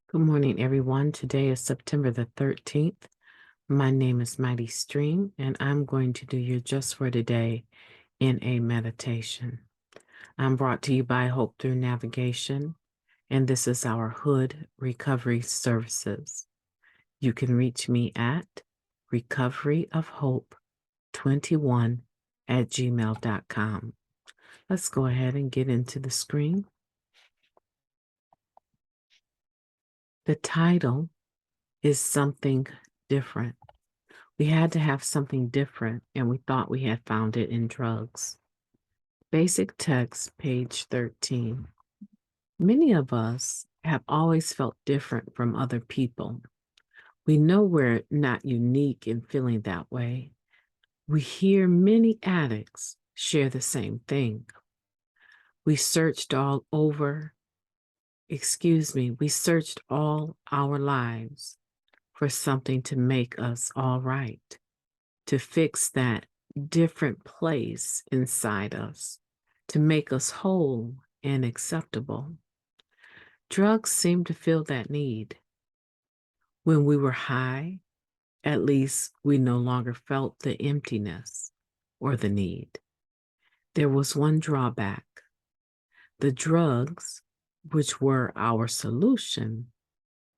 Good morning, everyone. Today is September the 13th. My name is MightyStream, and I'm going to do your Just for Today in a meditation. I'm brought to you by Hope Through Navigation, and this is our H.O.O.D Recovery Services. You can reach me at recoveryofhope21@gmail.com. Let's go ahead and get into the screen. The title is Something Different. We had to have something different, and we thought we had found it in drugs. Basic text, page 13. Many of us have always felt different from other people. We know we're not unique in feeling that way. We hear many addicts share the same thing. We searched all our lives for something to make us all right, to fix that different place inside us, to make us whole and acceptable. Drugs seem to fill that need. When we were high, at least we no longer felt the emptiness or the need. There was one drawback. The drugs, which were our solution,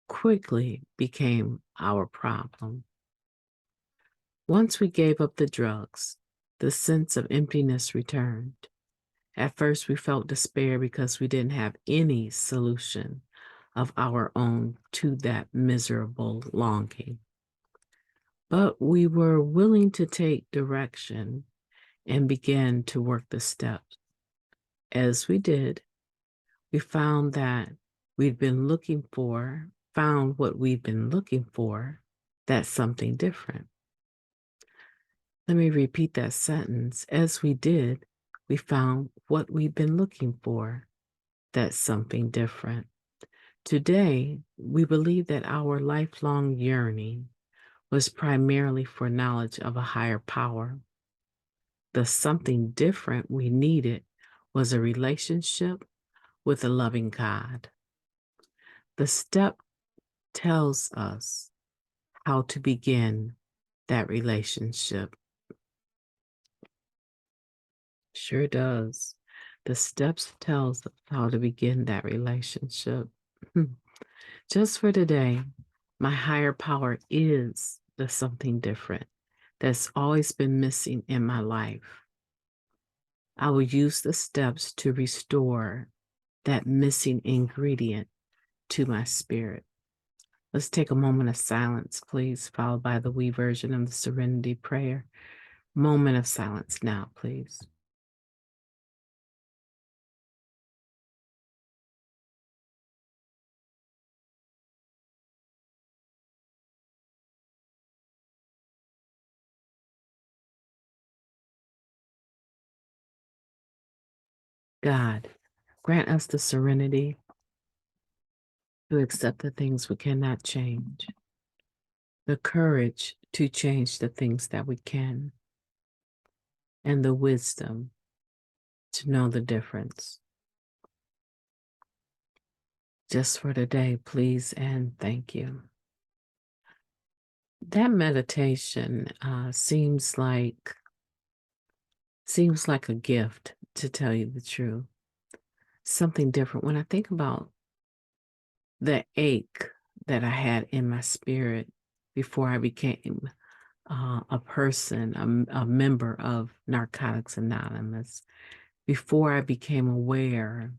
quickly became our problem. Once we gave up the drugs, the sense of emptiness returned. At first, we felt despair because we didn't have any solution of our own to that miserable longing. But we were willing to take direction and began to work the steps. As we did, we found what we'd been looking for, that's something different. Let me repeat that sentence. As we did, we found what we'd been looking for, that's something different. Today, we believe that our lifelong yearning was primarily for knowledge of a higher power. The something different we needed was a relationship with a loving God. The step tells us how to begin that relationship. Sure does. The steps tells us how to begin that relationship. Just for today, my higher power is the something different that's always been missing in my life. I will use the steps to restore that missing ingredient to my spirit. Let's take a moment of silence, please, followed by the we version of the Serenity Prayer. Moment of silence now, please. God, grant us the serenity to accept the things we cannot change, the courage to change the things that we can, and the wisdom to know the difference. Just for today, please and thank you. That meditation seems like a gift, to tell you the truth. Something different. When I think about the ache that I had in my spirit before I became a person, a member of Narcotics Anonymous, before I became aware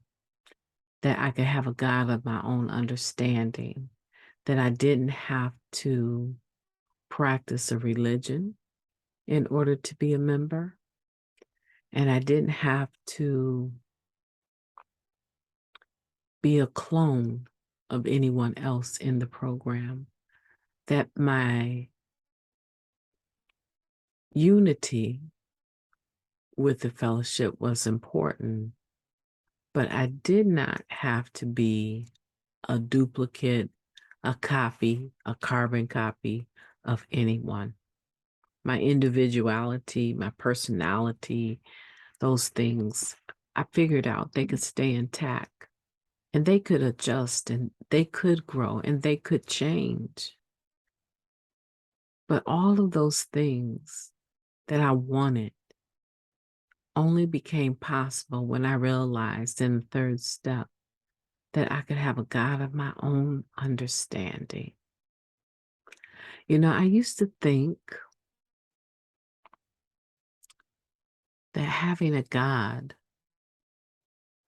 that I could have a God of my own understanding, that I didn't have to practice a religion in order to be a member, and I didn't have to be a clone of anyone else in the program, that my unity with the fellowship was important, but I did not have to be a duplicate, a copy, a carbon copy of anyone. My individuality, my personality, those things, I figured out they could stay intact and they could adjust and they could grow and they could change. But all of those things that I wanted only became possible when I realized in the third step that I could have a God of my own understanding. I used to think that having a God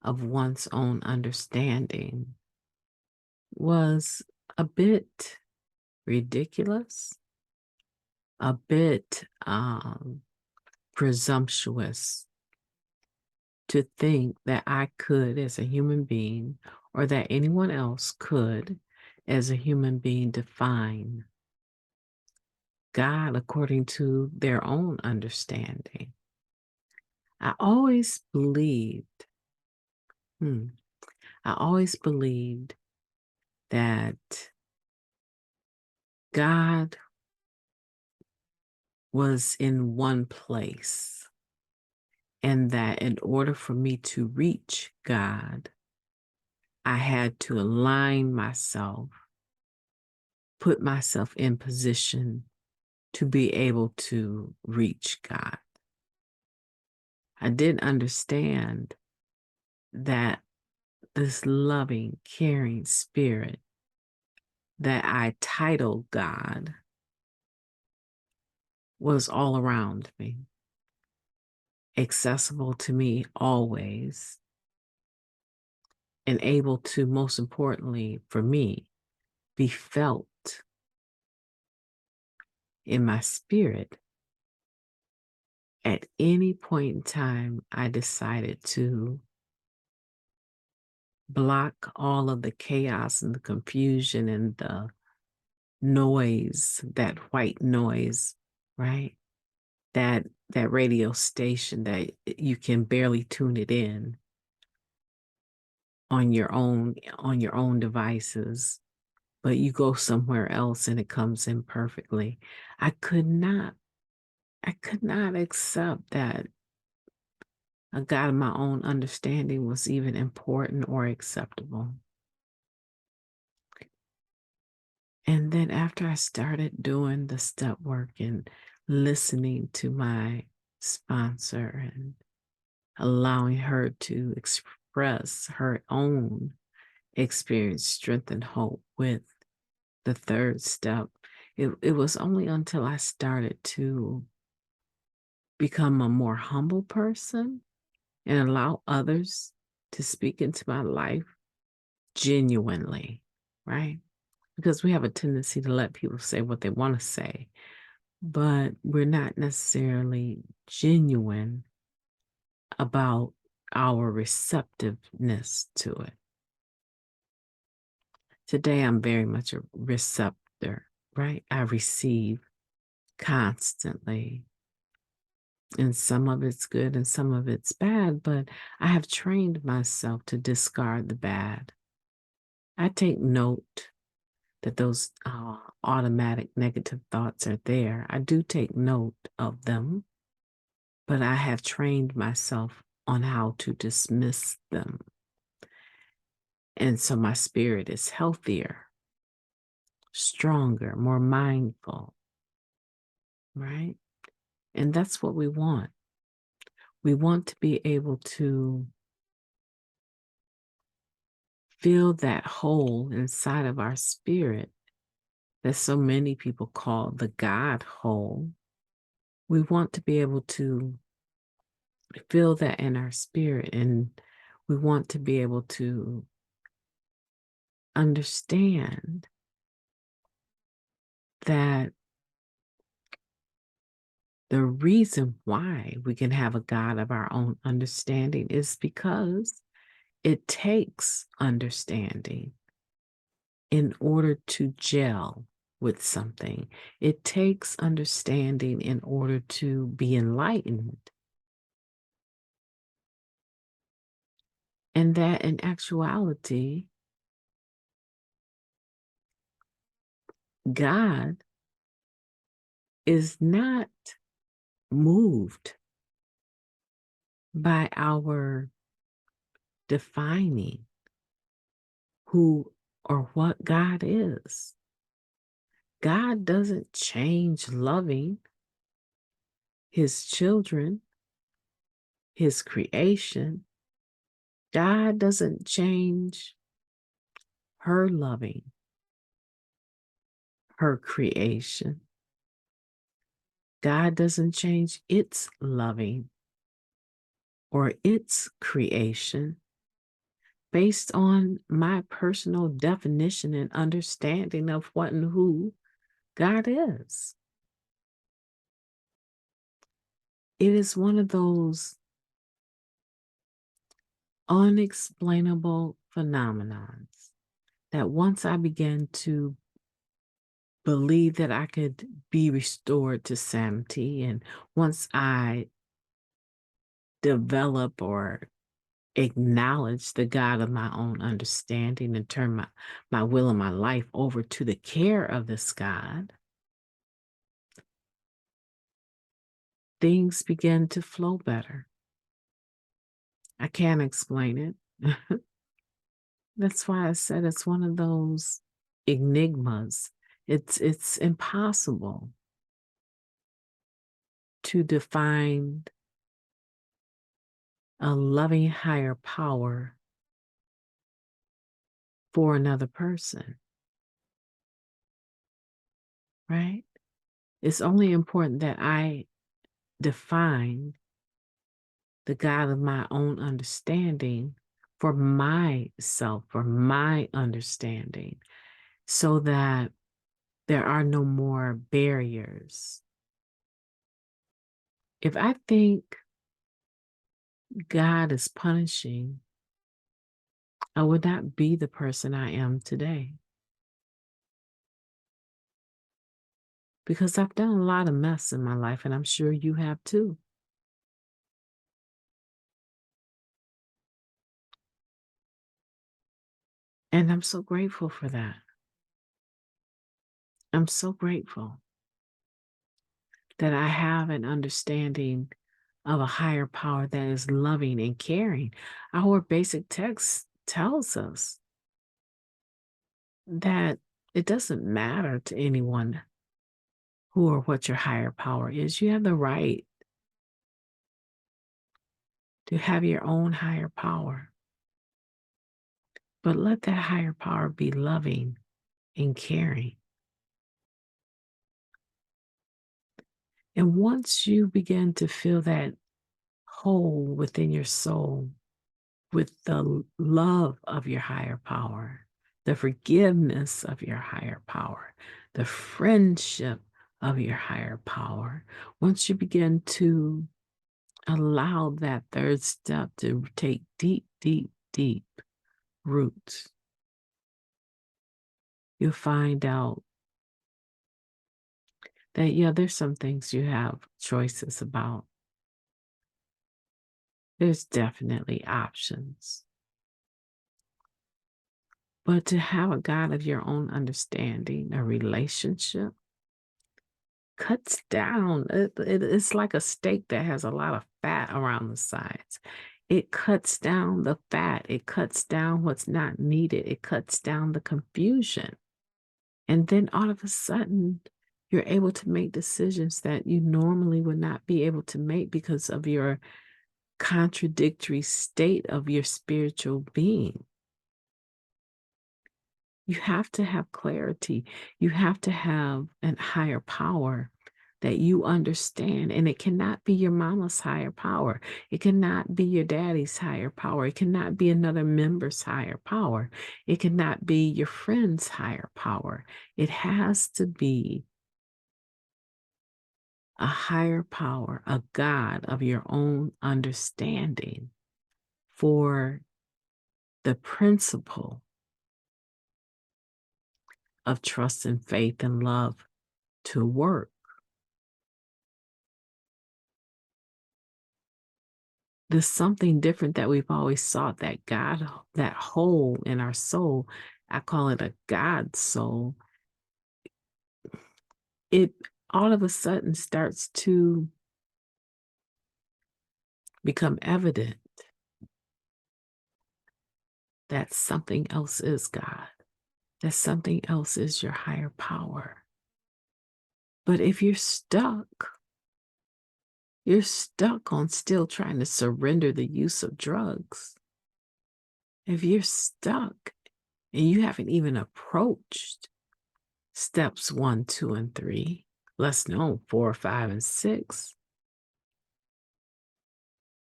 of one's own understanding was a bit ridiculous, a bit presumptuous to think that I could, as a human being, or that anyone else could, as a human being, define God according to their own understanding. I always believed, hmm, I always believed that God was in one place, and that in order for me to reach God, I had to align myself, put myself in position to be able to reach God. I didn't understand that this loving, caring spirit that I titled God was all around me, accessible to me always, and able to, most importantly for me, be felt in my spirit at any point in time I decided to block all of the chaos and the confusion and the noise, that white noise, right? That radio station that you can barely tune it in on your own devices, but you go somewhere else and it comes in perfectly. I could not I could not accept that a God of my own understanding was even important or acceptable. And then after I started doing the step work and listening to my sponsor and allowing her to express her own experience, strength, and hope with the third step, it was only until I started to become a more humble person and allow others to speak into my life genuinely, right? Because we have a tendency to let people say what they want to say, but we're not necessarily genuine about our receptiveness to it. Today, I'm very much a receptor, right? I receive constantly, and some of it's good and some of it's bad, but I have trained myself to discard the bad. I take note that those automatic negative thoughts are there. I do take note of them, but I have trained myself on how to dismiss them. And so my spirit is healthier, stronger, more mindful, right? And that's what we want. We want to be able to fill that hole inside of our spirit that so many people call the God hole. We want to be able to feel that in our spirit, and we want to be able to understand that the reason why we can have a God of our own understanding is because it takes understanding in order to gel with something. It takes understanding in order to be enlightened. And that in actuality, God is not moved by our defining. who or what God is. God doesn't change loving his children, his creation. God doesn't change her loving her creation. God doesn't change its loving or its creation based on my personal definition and understanding of what and who God is. It is one of those unexplainable phenomenons that once I began to believe that I could be restored to sanity, and once I develop or acknowledge the God of my own understanding and turn my will and my life over to the care of this God, things begin to flow better. I can't explain it. That's why I said it's one of those enigmas. It's impossible to define a loving higher power for another person, right? It's only important that I define the God of my own understanding for myself, for my understanding, so that there are no more barriers. If I think God is punishing, I would not be the person I am today. Because I've done a lot of mess in my life, and I'm sure you have too. And I'm so grateful for that. I'm so grateful that I have an understanding of a higher power that is loving and caring. Our basic text tells us that it doesn't matter to anyone who or what your higher power is. You have the right to have your own higher power, but let that higher power be loving and caring. And once you begin to feel that hole within your soul with the love of your higher power, the forgiveness of your higher power, the friendship of your higher power, once you begin to allow that third step to take deep, deep, deep roots, you'll find out that, yeah, there's some things you have choices about. There's definitely options. But to have a God of your own understanding, a relationship, cuts down. It's like a steak that has a lot of fat around the sides. It cuts down the fat. It cuts down what's not needed. It cuts down the confusion. And then all of a sudden, you're able to make decisions that you normally would not be able to make because of your contradictory state of your spiritual being. You have to have clarity. You have to have a higher power that you understand. And it cannot be your mama's higher power. It cannot be your daddy's higher power. It cannot be another member's higher power. It cannot be your friend's higher power. It has to be a higher power, a God of your own understanding for the principle of trust and faith and love to work. There's something different that we've always sought, that God, that hole in our soul. I call it a God soul. It all of a sudden starts to become evident that something else is God, that something else is your higher power. But if you're stuck on still trying to surrender the use of drugs. If you're stuck and you haven't even approached steps 1, 2, and 3, less known 4, 5, and 6,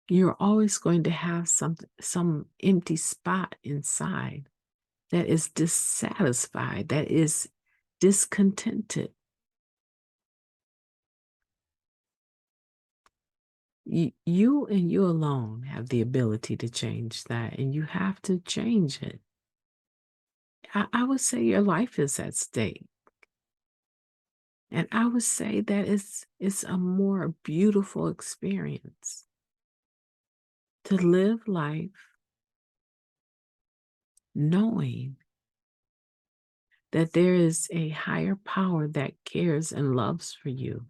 you're always going to have some empty spot inside that is dissatisfied, that is discontented. You and you alone have the ability to change that, and you have to change it. I would say your life is at stake. And I would say that it's a more beautiful experience to live life knowing that there is a higher power that cares and loves for you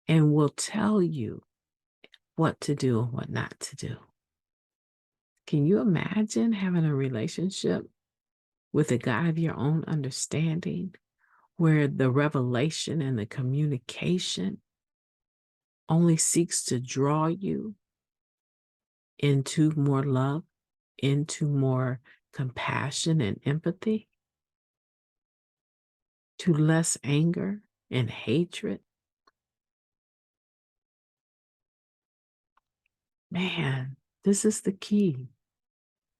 and will tell you what to do and what not to do. Can you imagine having a relationship with a God of your own understanding where the revelation and the communication only seeks to draw you into more love, into more compassion and empathy, to less anger and hatred? Man, this is the key.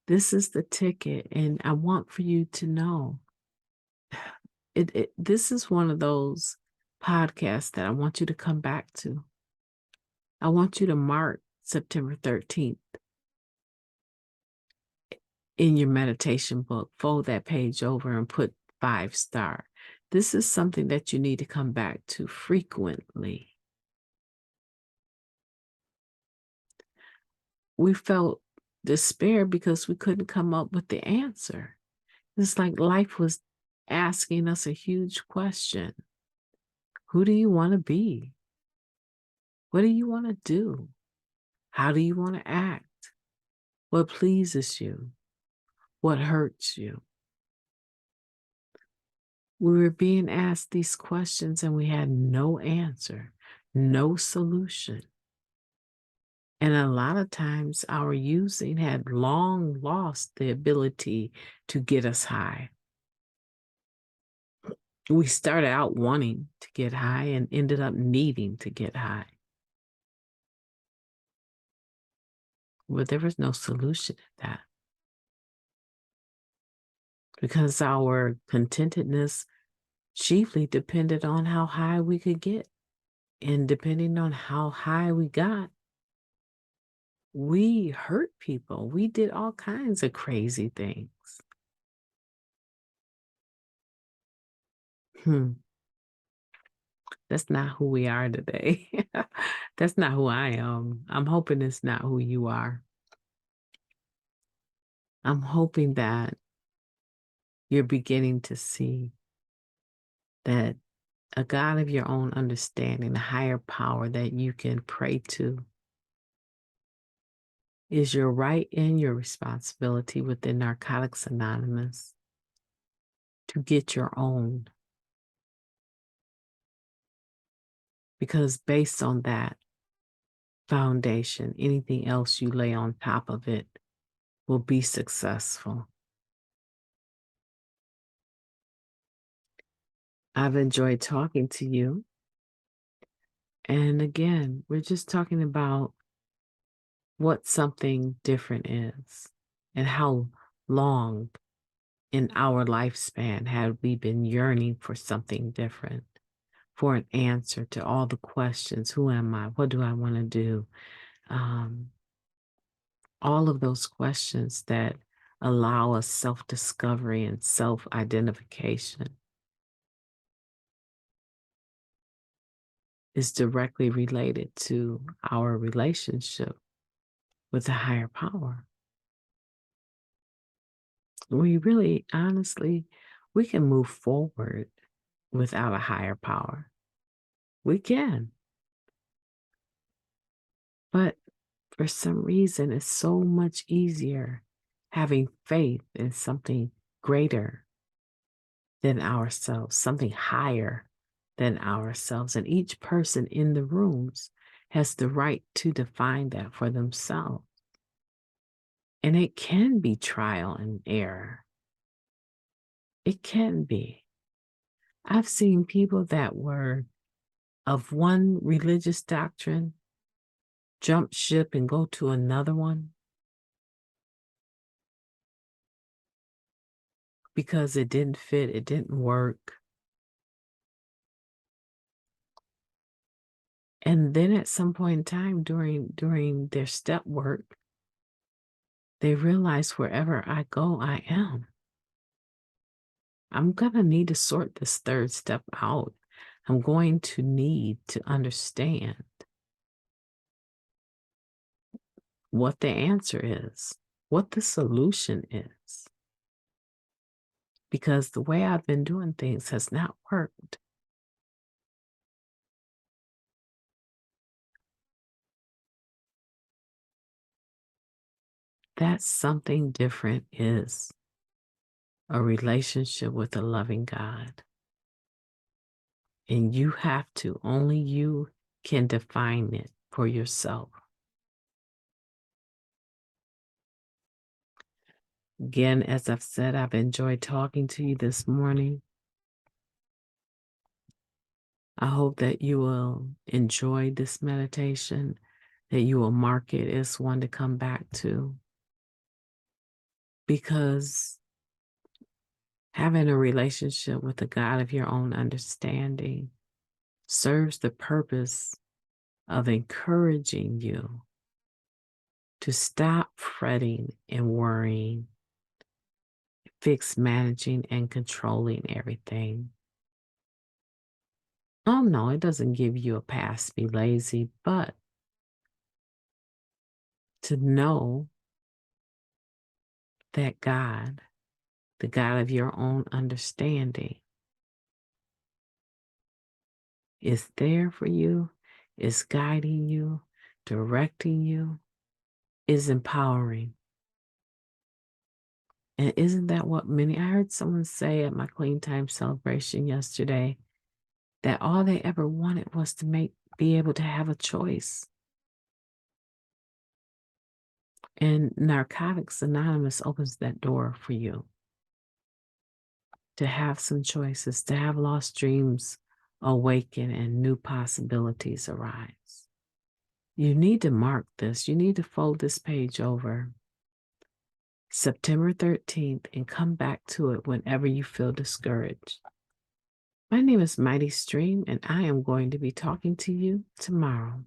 This is the ticket. And I want for you to know this is one of those podcasts that I want you to come back to. I want you to mark September 13th in your meditation book, fold that page over and put 5-star. This is something that you need to come back to frequently. We felt despair because we couldn't come up with the answer. It's like life was asking us a huge question. Who do you want to be? What do you want to do? How do you want to act? What pleases you? What hurts you? We were being asked these questions and we had no answer, no solution. And a lot of times our using had long lost the ability to get us high. We started out wanting to get high and ended up needing to get high. But there was no solution to that. Because our contentedness chiefly depended on how high we could get. And depending on how high we got, we hurt people. We did all kinds of crazy things. That's not who we are today. That's not who I am. I'm hoping it's not who you are. I'm hoping that you're beginning to see that a God of your own understanding, a higher power that you can pray to, is your right and your responsibility within Narcotics Anonymous to get your own. Because based on that foundation, anything else you lay on top of it will be successful. I've enjoyed talking to you. And again, we're just talking about what something different is and how long in our lifespan have we been yearning for something different, for an answer to all the questions. Who am I? What do I want to do? All of those questions that allow us self-discovery and self-identification is directly related to our relationship with a higher power. We really, honestly, we can move forward without a higher power. We can. But for some reason, it's so much easier having faith in something greater than ourselves, something higher than ourselves. And each person in the rooms has the right to define that for themselves. And it can be trial and error. It can be. I've seen people that were of one religious doctrine jump ship and go to another one because it didn't fit, it didn't work. And then at some point in time during their step work, they realize wherever I go, I am. I'm going to need to sort this third step out. I'm going to need to understand what the answer is, what the solution is. Because the way I've been doing things has not worked. That something different is a relationship with a loving God. And you have to, only you can define it for yourself. Again, as I've said, I've enjoyed talking to you this morning. I hope that you will enjoy this meditation, that you will mark it as one to come back to. Because having a relationship with the God of your own understanding serves the purpose of encouraging you to stop fretting and worrying, fix managing and controlling everything. Oh no, it doesn't give you a pass to be lazy, but to know that God, the God of your own understanding, is there for you, is guiding you, directing you, is empowering. And isn't that what I heard someone say at my Clean Time celebration yesterday, that all they ever wanted was to be able to have a choice. And Narcotics Anonymous opens that door for you to have some choices, to have lost dreams awaken and new possibilities arise. You need to mark this. You need to fold this page over September 13th and come back to it whenever you feel discouraged. My name is MightyStream, and I am going to be talking to you tomorrow.